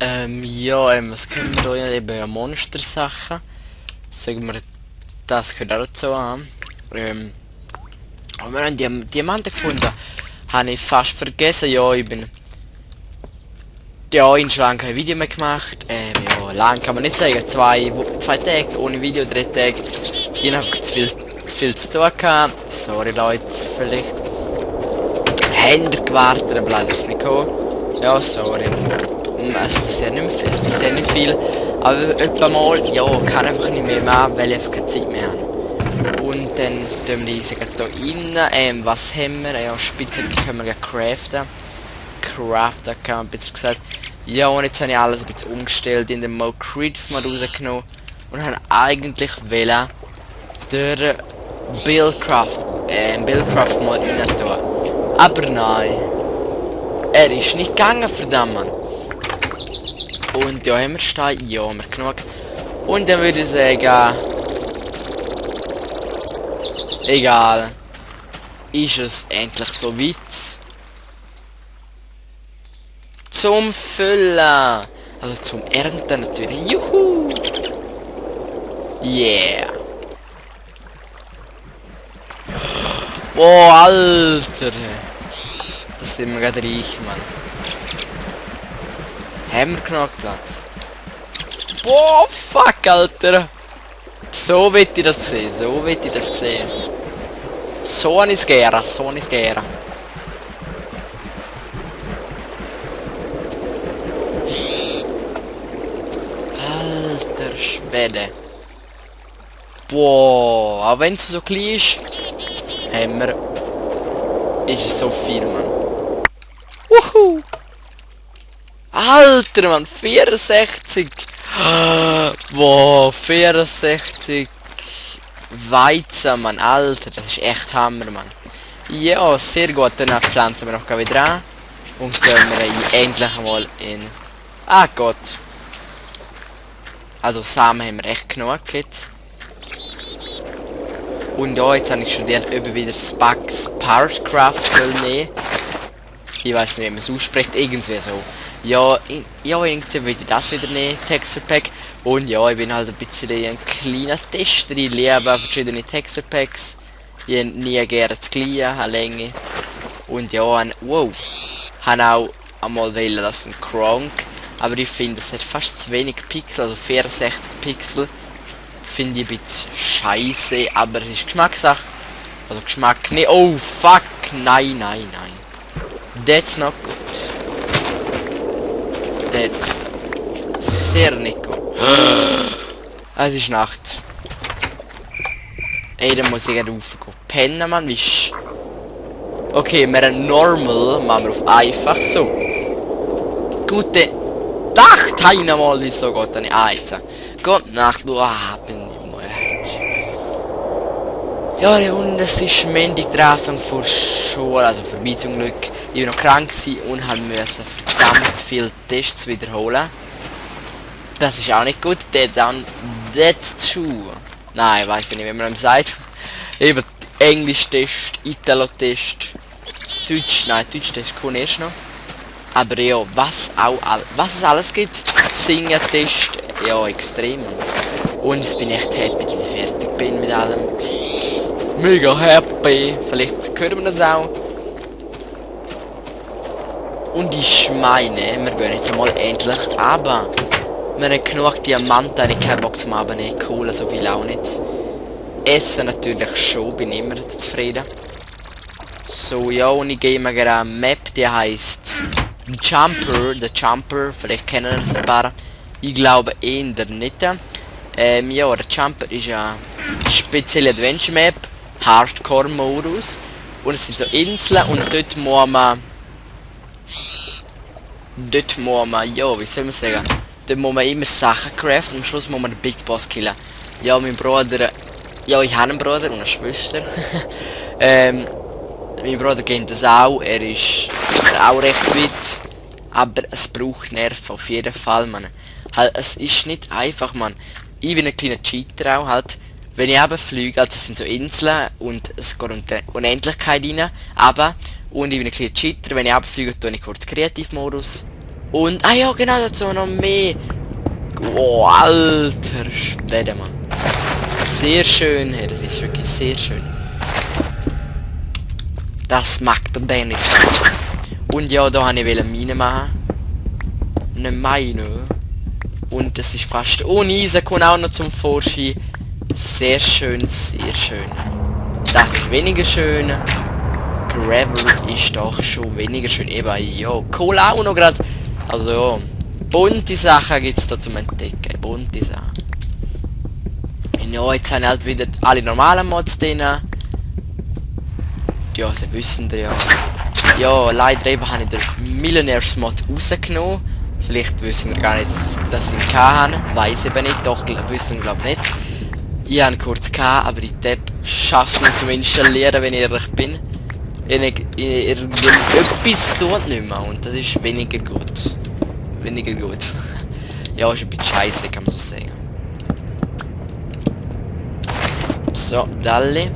Ja, was können wir da eben ja Monster-Sachen. Sagen wir, das gehört auch dazu an. Aber wir haben Diamanten gefunden. Habe ich fast vergessen. Ja, ich bin... Ja, in schon kein Video mehr gemacht. Ja, lang kann man nicht sagen. Zwei Tage ohne Video, 3 Tage. Ich habe einfach zu viel zu tun gehabt. Sorry Leute, vielleicht. Hände gewartet, aber leider ist nicht gekommen. Ja, sorry. Es passiert nicht viel. Aber etwa mal, ja, kann einfach nicht mehr machen, weil ich einfach keine Zeit mehr habe. Und dann tun wir hier rein. Was haben wir? Ja, Spitzhacke können wir ja craften. Craften kann man besser gesagt. Ja, und jetzt habe ich alles ein bisschen umgestellt, in den Mode Creatures mal rausgenommen. Und habe eigentlich wollen der Buildcraft mal rein tun. Aber nein. Er ist nicht gegangen, verdammt Mann. Und ja, haben wir Stein? Ja, haben wir genug. Und dann würde ich sagen... Egal. Ist es endlich so weit. Zum Füllen. Also zum Ernten natürlich. Juhu. Yeah. Oh, Alter. Das sind wir gerade reich, Mann. Haben wir genug Platz? Boah, fuck, Alter. So will ich das sehen, so will ich das sehen. So eine Gera, so eine Gera. Alter Schwede. Boah, auch wenn es so klein ist, haben wir... Ist es so viel, Mann. Wuhu! Alter, Mann, 64! Boah, 64 Weizen, Mann, Alter, das ist echt Hammer, Mann. Ja, sehr gut, dann pflanzen wir noch wieder an. Und gehen wir endlich mal in... Ah Gott. Also Samen haben wir echt genug jetzt. Und ja, jetzt habe ich studiert, ob ich wieder Sparkcraft soll nehmen. Ich weiß nicht, wie man es ausspricht, irgendwie so. Ja, irgendwie will ich das wieder nehmen, Texture Pack. Und ja, ich bin halt ein bisschen ein kleiner Tester. Ich liebe verschiedene Texture Packs. Ich habe nie gerne das Gleiche, eine Länge. Und ja, wow. Habe auch einmal wählen, das von Kronk. Aber ich finde, es hat fast zu wenig Pixel, also 64 Pixel. Finde ich ein bisschen scheiße, aber es ist Geschmackssache. Also Geschmack nicht. Oh fuck, nein, nein, nein. That's not good. That's sehr nicht gut. Es ist Nacht. Ey, dann muss ich gerade raufgehen. Pennen, Mann, wie okay, wir haben normal, machen wir auf einfach so. Gute Nacht, einmal, wieso geht da nicht einzeln. Gute Nacht, du, bin ich müde. Ja, und es ist Montag treffen vor Schule, also vorbei zum Glück. Ich war noch krank und musste verdammt viele Tests wiederholen. Das ist auch nicht gut. That's true. Nein, weiß ich nicht, wie man ihm sagt. Eben Englisch-Test, Italo-Test, Deutsch, nein, Deutsch-Test kommt erst noch. Aber ja, was es alles gibt, Singen-Test, ja, extrem. Und jetzt bin ich echt happy, dass ich fertig bin mit allem. Mega happy. Vielleicht hören wir das auch. Und ich meine, wir gehen jetzt einmal endlich runter. Wir haben genug Diamanten, ich habe keinen Bock zum Abnehmen, Kohle so viel auch nicht. Essen natürlich schon, bin immer zufrieden. So, ja, und ich gehe immer gerade eine Map, die heisst The Jumper, vielleicht kennen das ein paar. Ich glaube eher nicht. Ja, der Jumper ist eine spezielle Adventure Map, Hardcore-Modus. Und es sind so Inseln und dort muss man, ja, wie soll man sagen, dort muss man immer Sachen craften und am Schluss muss man den Big Boss killen. Ja, mein Bruder, ja, ich habe einen Bruder und eine Schwester. Mein Bruder kennt das auch, er ist auch recht weit, aber es braucht Nerven auf jeden Fall, man. Halt, es ist nicht einfach, man. Ich bin ein kleiner Cheater auch, halt. Wenn ich eben fliege, also es sind so Inseln und es geht Unendlichkeit rein, aber, und ich bin ein kleiner Cheater, wenn ich eben fliege, tue ich kurz Kreativmodus Und, ah ja, genau, dazu noch mehr. Oh, alter Schwede, Mann. Sehr schön, hey, das ist wirklich sehr schön. Das mag der Dennis. Und ja, da habe ich Mine machen. Eine Mine. Und das ist fast ohne Eisen, kommt auch noch zum Vorschein. Sehr schön, sehr schön. Das ist weniger schön. Gravel ist doch schon weniger schön. Eben, ja, Kohle auch noch gerade. Also ja, bunte Sachen gibt es da zum Entdecken. Bunte Sachen. Und ja, jetzt haben halt wieder alle normalen Mods drin. Ja, sie wissen ja. Ja, leider eben habe ich den Millionaires Mod rausgenommen. Vielleicht wissen wir gar nicht, dass sie ihn haben. Weiß eben nicht, doch wissen glaube nicht. Ich habe ihn kurz gehabt, aber die Tab schafft es zum Installieren, wenn ich ehrlich bin. Etwas tut nicht mehr und das ist weniger gut. Weniger gut. Ja, ist ein bisschen scheiße, kann man so sagen. So, Dalli.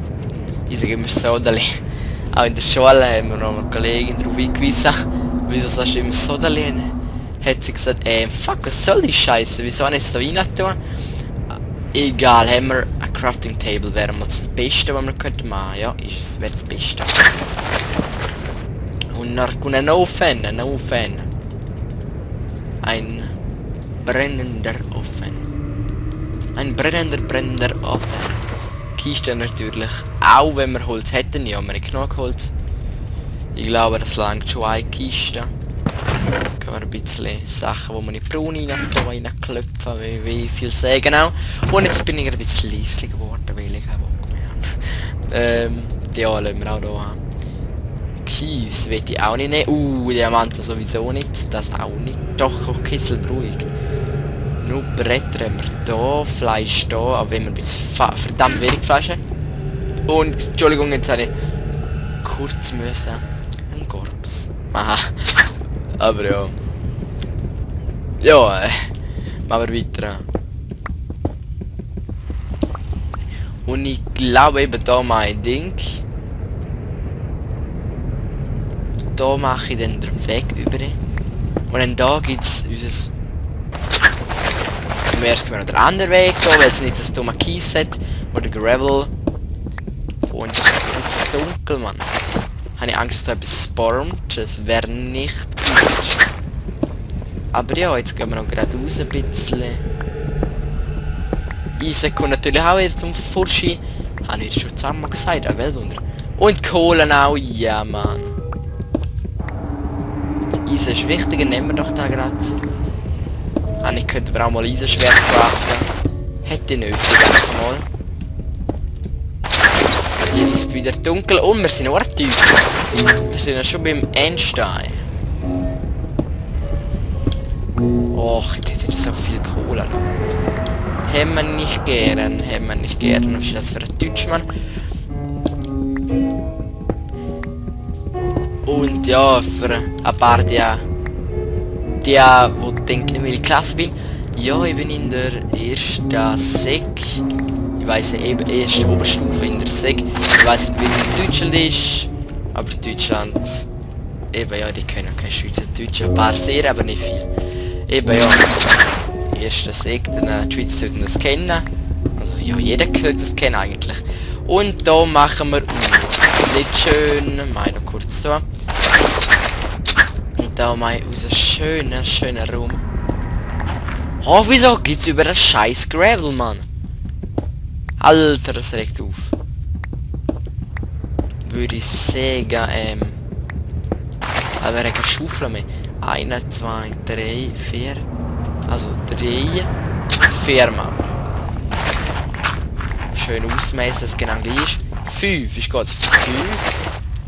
Ich sage immer so, Dalli. Auch in der Schule haben wir noch eine Kollegin darauf hingewiesen. Wieso sagst du immer so, Dalli? Hat sie gesagt, fuck, was soll die Scheiße? Wieso habe ich es so rein tun? Egal, haben wir ein Crafting Table, wäre mal das Beste, was wir könnten machen. Ja, wäre das Beste. Und dann kommt ein Ofen, ein Ofen. Ein brennender Ofen. Ein brennender Ofen. Kiste natürlich, auch wenn wir Holz hätten, ja, wir haben nicht genug Holz. Ich glaube, das langt schon eine Kiste. Können wir ein bisschen Sachen, die man in die Braune reinklopfen, wie viel sagen genau. Und jetzt bin ich ein bisschen leislich geworden, weil ich keinen Bock mehr habe. Ja, lassen wir auch hier haben. Kies will ich auch nicht nehmen. Diamanten sowieso nicht, das auch nicht. Doch, auch Kesselbruhig. Nur Bretter haben wir da, Fleisch da, aber wenn wir bis verdammt wenig Fleisch haben. Und, Entschuldigung, jetzt habe ich kurz müssen. Ein Korps. Aha. Aber ja. Ja, machen wir weiter. Und ich glaube eben da mein Ding. Da mache ich dann den Weg über. Und dann da gibt es unser... Zuerst können wir noch den anderen Weg da, weil es nicht das dumme Kies hat. Oder Gravel. Und es ist einfach zu dunkel, Mann. Habe ich Angst, dass da etwas spawnt. Das wäre nicht gut. Aber ja, jetzt gehen wir noch geradeaus ein bisschen. Eisen kommt natürlich auch wieder zum Vorschein. Habe ich schon zweimal gesagt, ein Weltwunder. Und Kohlen auch, ja Mann. Das Eisen ist wichtiger, nehmen wir doch da gerade. Ich könnte aber auch mal Eisenschwert craften. Hätte ich nötig, einfach mal. Hier ist wieder dunkel und wir sind tief. Wir sind ja schon beim Endstein. Och, jetzt hätte ich so viel Kohle noch. Haben wir nicht gern, Was ist das für ein Deutschmann? Und ja, für ein paar die wo denken, in welcher Klasse bin. Ja, ich bin in der ersten Sek. Ich weiss nicht, eben erste Oberstufe in der Sek. Ich weiss nicht, wie es in Deutschland ist. Aber Deutschland... Eben ja, die können kein Schweizerdeutsch. Ein paar sehr, aber nicht viel. Eben ja. Erste Sek, dann die Schweizer sollten das kennen. Also ja, jeder sollte das kennen eigentlich. Und da machen wir... nicht schön. Mal noch kurz so. Und da mal aus einem schönen Raum. Oh, wieso geht's über den scheiß Gravel, Mann? Alter, das regt auf. Würde ich sagen, aber wir haben keine Schaufel mehr. 1, 2, 3, 4. Also 3, 4 Mal. Schön ausmessen, dass es genau gleich ist. 5 ist gerade 5.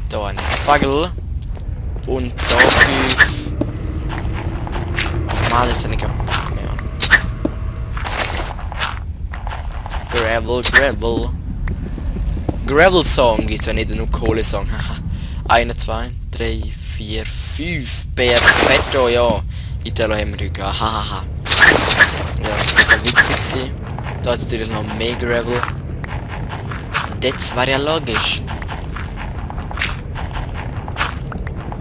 Da ein Fagel. Und da 5. Mann, jetzt habe ich keinen Bock mehr. Gravel. Gravel Song gibt es ja nicht nur Kohle Song. 1, 2, 3, 4, 5. Perfetto, ja. Italo haben wir heute gehabt. Hahaha. Ja, das war witzig. Da hat es natürlich noch mehr Gravel. Das war ja logisch.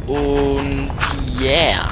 Und yeah.